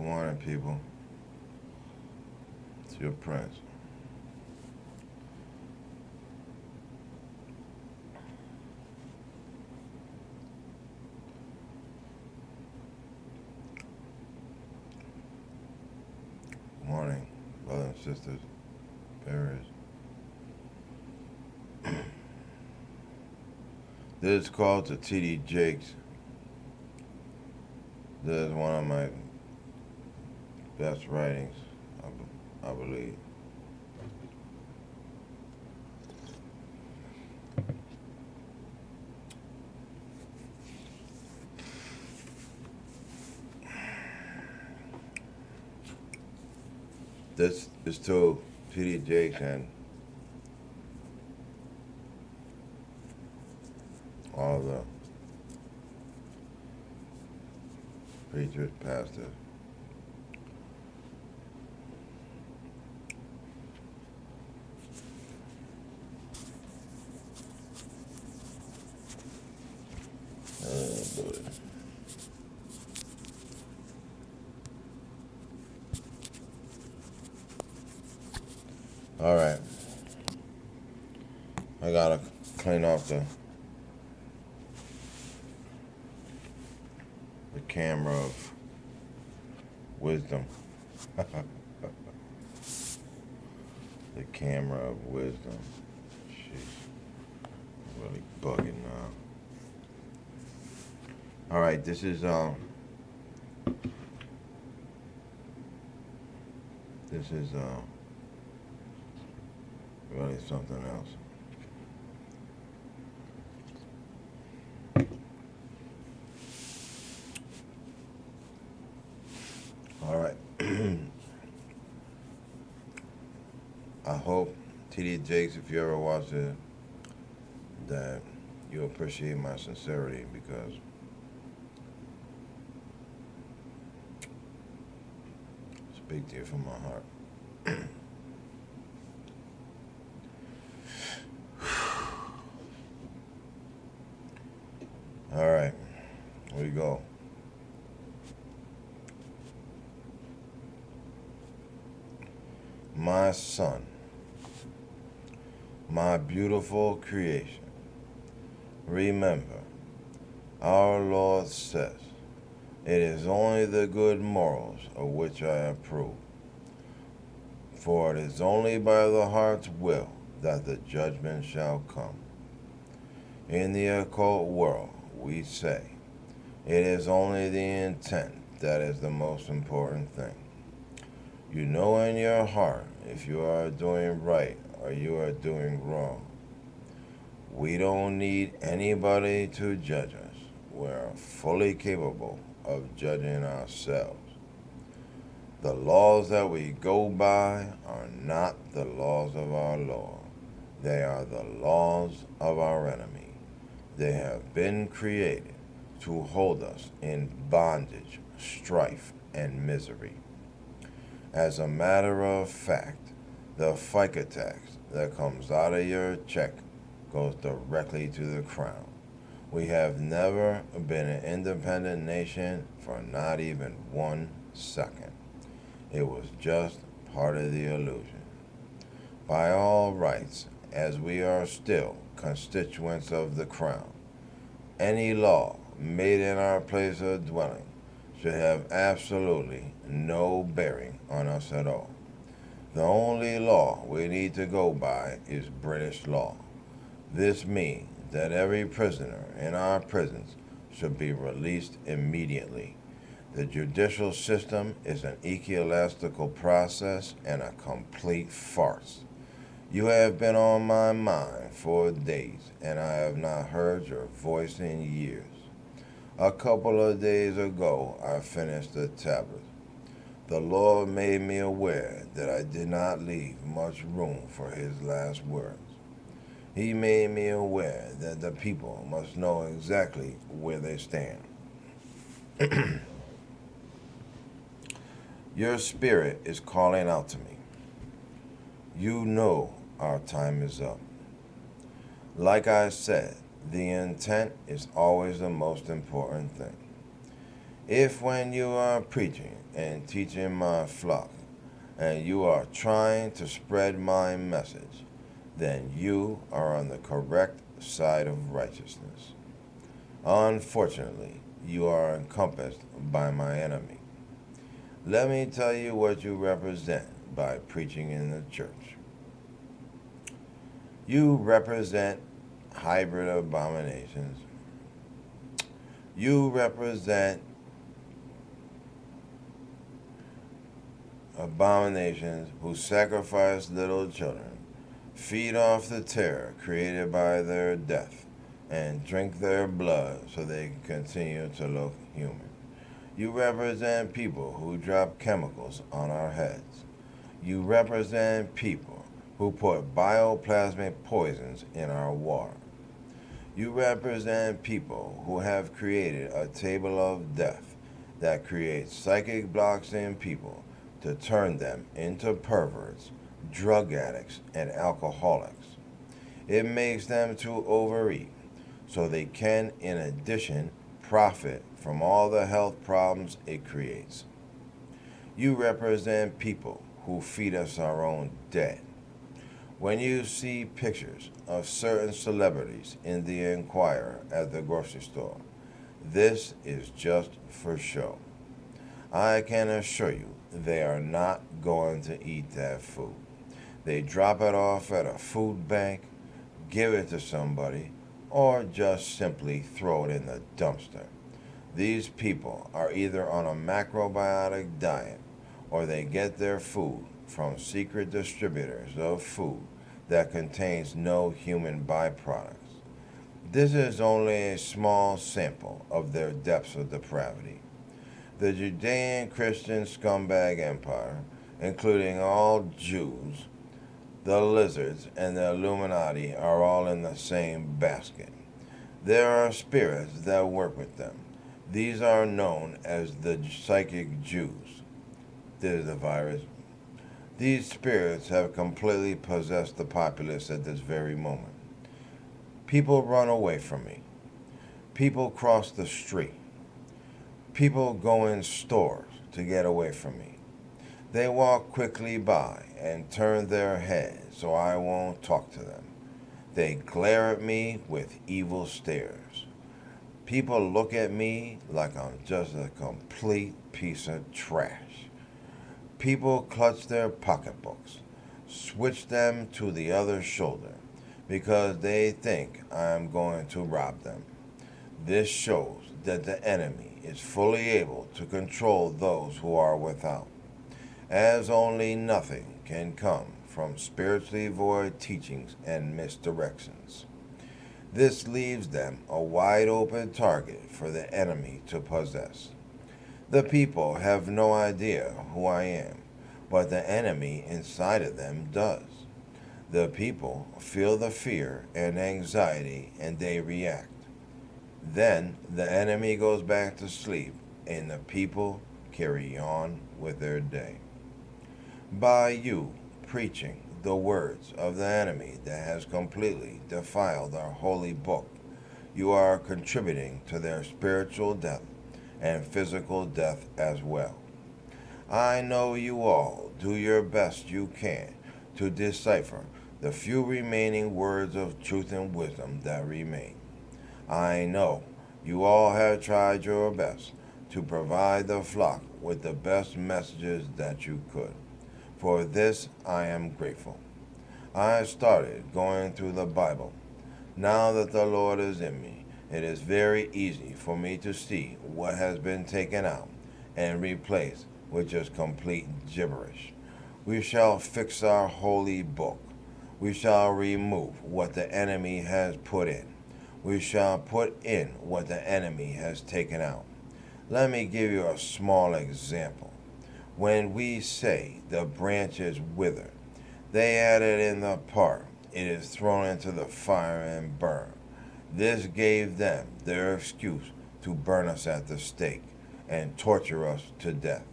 Good morning, people. It's your prince. Good morning, brothers and sisters, parents. This is called to T.D Jakes. This is one of my best writings, I believe. This is to T.D Jakes and all the preachers, pastors. Boy. All right, I gotta clean off the camera of wisdom. The camera of wisdom. She's really bugging now. All right, this is really something else. All right. I hope T.D. Jakes, if you ever watch it, that you appreciate my sincerity because I speak to you from my heart. All right, here we go. My son, my beautiful creation, remember, our Lord says, it is only the good morals of which I approve. For it is only by the heart's will that the judgment shall come. In the occult world, we say, it is only the intent that is the most important thing. You know in your heart if you are doing right or you are doing wrong. We don't need anybody to judge us. We are fully capable of judging ourselves. The laws that we go by are not the laws of our Lord. They are the laws of our enemy. They have been created to hold us in bondage, strife, and misery. As a matter of fact, the FICA tax that comes out of your check goes directly to the crown. We have never been an independent nation for not even 1 second. It was just part of the illusion. By all rights, as we are still constituents of the crown, any law made in our place of dwelling should have absolutely no bearing on us at all. The only law we need to go by is British law. This means that every prisoner in our prisons should be released immediately. The judicial system is an ecclesiastical process and a complete farce. You have been on my mind for days, and I have not heard your voice in years. A couple of days ago, I finished the tablet. The Lord made me aware that I did not leave much room for his last words. He made me aware that the people must know exactly where they stand. Your spirit is calling out to me. You know our time is up. Like I said, the intent is always the most important thing. If when you are preaching and teaching my flock, and you are trying to spread my message, then you are on the correct side of righteousness. Unfortunately, you are encompassed by my enemy. Let me tell you what you represent by preaching in the church. You represent hybrid abominations. You represent abominations who sacrifice little children, feed off the terror created by their death, and drink their blood so they can continue to look human. You represent people who drop chemicals on our heads. You represent people who put bioplasmic poisons in our water. You represent people who have created a table of death that creates psychic blocks in people to turn them into perverts, drug addicts, and alcoholics. It makes them to overeat so they can, in addition, profit from all the health problems it creates. You represent people who feed us our own dead. When you see pictures of certain celebrities in the Enquirer at the grocery store, this is just for show. I can assure you they are not going to eat that food. They drop it off at a food bank, give it to somebody, or just simply throw it in the dumpster. These people are either on a macrobiotic diet or they get their food from secret distributors of food that contains no human byproducts. This is only a small sample of their depths of depravity. The Judean Christian scumbag empire, including all Jews, the lizards, and the Illuminati, are all in the same basket. There are spirits that work with them. These are known as the psychic Jews. This is the virus. These spirits have completely possessed the populace at this very moment. People run away from me. People cross the street. People go in stores to get away from me. They walk quickly by and turn their heads so I won't talk to them. They glare at me with evil stares. People look at me like I'm just a complete piece of trash. People clutch their pocketbooks, switch them to the other shoulder, because they think I am going to rob them. This shows that the enemy is fully able to control those who are without, as only nothing can come from spiritually void teachings and misdirections. This leaves them a wide open target for the enemy to possess. The people have no idea who I am, but the enemy inside of them does. The people feel the fear and anxiety and they react. Then the enemy goes back to sleep and the people carry on with their day. By you preaching the words of the enemy that has completely defiled our holy book, you are contributing to their spiritual death and physical death as well. I know you all do your best you can to decipher the few remaining words of truth and wisdom that remain. I know you all have tried your best to provide the flock with the best messages that you could. For this I am grateful. I started going through the Bible. Now that the Lord is in me, it is very easy for me to see what has been taken out and replaced with just complete gibberish. We shall fix our holy book. We shall remove what the enemy has put in. We shall put in what the enemy has taken out. Let me give you a small example. When we say the branches wither, they added in the part, it is thrown into the fire and burned. This gave them their excuse to burn us at the stake and torture us to death.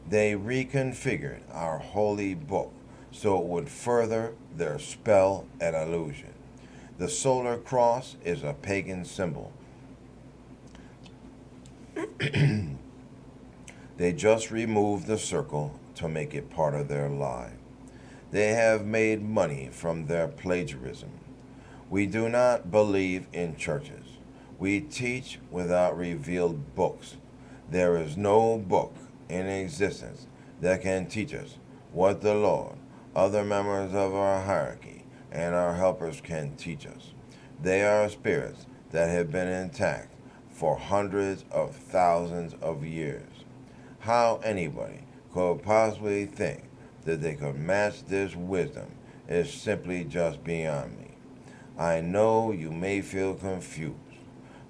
They reconfigured our holy book so it would further their spell and illusion. The solar cross is a pagan symbol They just remove the circle to make it part of their lie. They have made money from their plagiarism. We do not believe in churches. We teach without revealed books. There is no book in existence that can teach us what the Lord, other members of our hierarchy, and our helpers can teach us. They are spirits that have been intact for hundreds of thousands of years. How anybody could possibly think that they could match this wisdom is simply just beyond me. I know you may feel confused.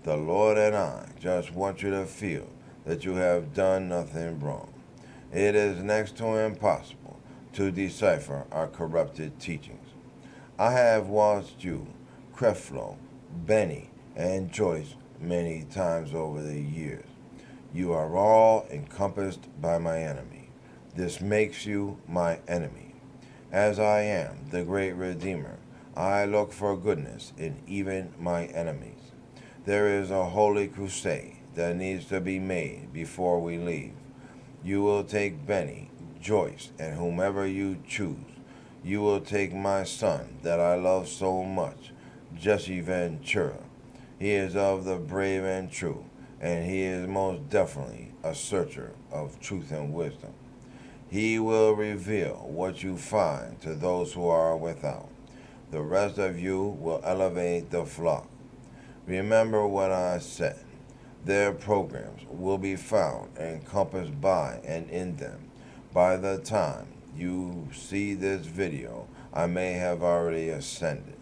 The Lord and I just want you to feel that you have done nothing wrong. It is next to impossible to decipher our corrupted teachings. I have watched you, Creflo, Benny, and Joyce many times over the years. You are all encompassed by my enemy. This makes you my enemy. As I am the great Redeemer, I look for goodness in even my enemies. There is a holy crusade that needs to be made before we leave. You will take Benny, Joyce, and whomever you choose. You will take my son that I love so much, Jesse Ventura. He is of the brave and true, and he is most definitely a searcher of truth and wisdom. He will reveal what you find to those who are without. The rest of you will elevate the flock. Remember what I said. Their programs will be found encompassed by and in them. By the time you see this video, I may have already ascended.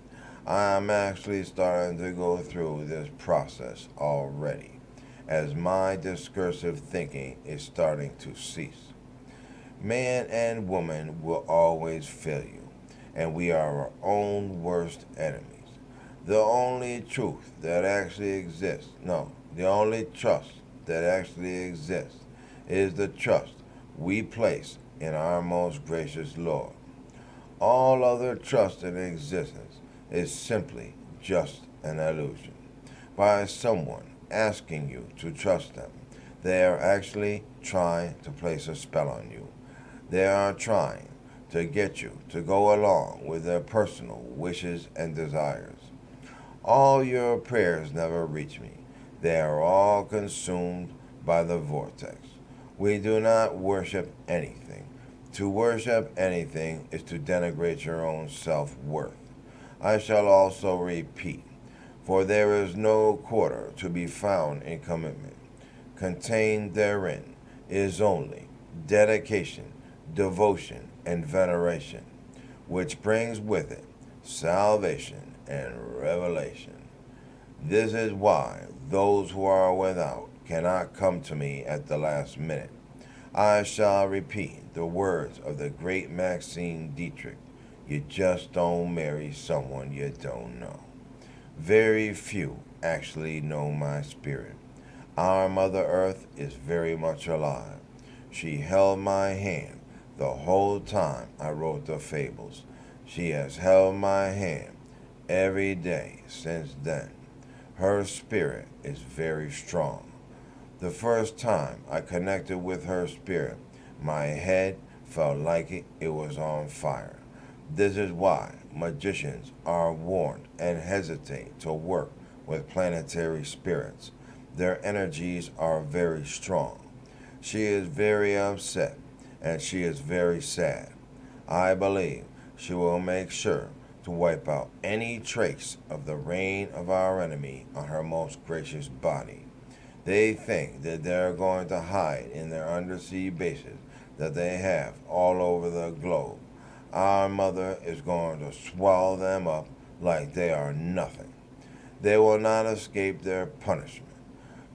I am actually starting to go through this process already, as my discursive thinking is starting to cease. Man and woman will always fail you, and we are our own worst enemies. The only truth that actually exists, no, the only trust that actually exists is the trust we place in our most gracious Lord. All other trust in existence is simply just an illusion. By someone asking you to trust them, they are actually trying to place a spell on you. They are trying to get you to go along with their personal wishes and desires. All your prayers never reach me. They are all consumed by the vortex. We do not worship anything. To worship anything is to denigrate your own self-worth. I shall also repeat, for there is no quarter to be found in commitment. Contained therein is only dedication, devotion, and veneration, which brings with it salvation and revelation. This is why those who are without cannot come to me at the last minute. I shall repeat the words of the great Maxine Dietrich. You just don't marry someone you don't know. Very few actually know my spirit. Our Mother Earth is very much alive. She held my hand the whole time I wrote the fables. She has held my hand every day since then. Her spirit is very strong. The first time I connected with her spirit, my head felt like it was on fire. This is why magicians are warned and hesitate to work with planetary spirits. Their energies are very strong. She is very upset and she is very sad. I believe she will make sure to wipe out any trace of the reign of our enemy on her most gracious body. They think that they're going to hide in their undersea bases that they have all over the globe. Our mother is going to swallow them up like they are nothing. They will not escape their punishment.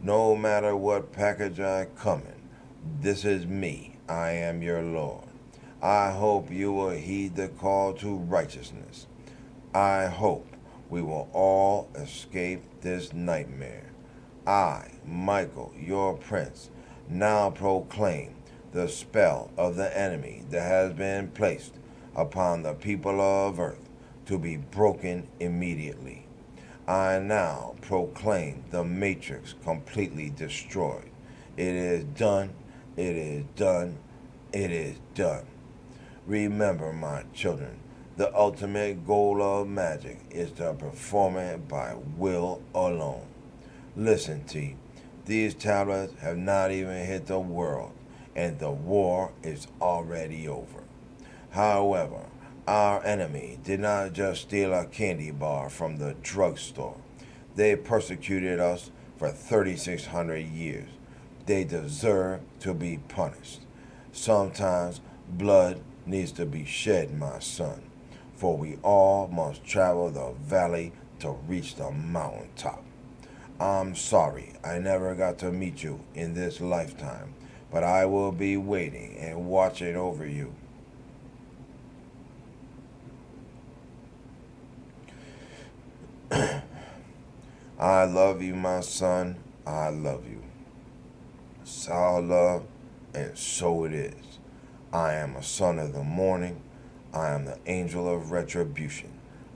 No matter what package I come in, this is me. I am your Lord. I hope you will heed the call to righteousness. I hope we will all escape this nightmare. I, Michael, your prince, now proclaim the spell of the enemy that has been placed upon the people of earth to be broken immediately. I now proclaim the matrix completely destroyed. It is done It is done. It is done. Remember, my children, the ultimate goal of magic is to perform it by will alone. Listen, T, these tablets have not even hit the world, and the war is already over. However, our enemy did not just steal a candy bar from the drugstore. They persecuted us for 3,600 years. They deserve to be punished. Sometimes blood needs to be shed, my son, for we all must travel the valley to reach the mountaintop. I'm sorry I never got to meet you in this lifetime, but I will be waiting and watching over you. I love you, my son. I love you. Saw love, and so it is. I am a son of the morning. I am the angel of retribution.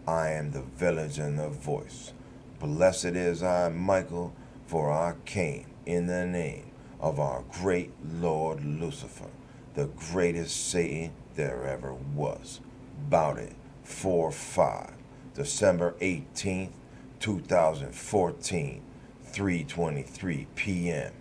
I am the village and the voice. Blessed is I, Michael, for I came in the name of our great Lord Lucifer, the greatest Satan there ever was. Bout it, 4-5, December 18th, 2014, 3:23 p.m.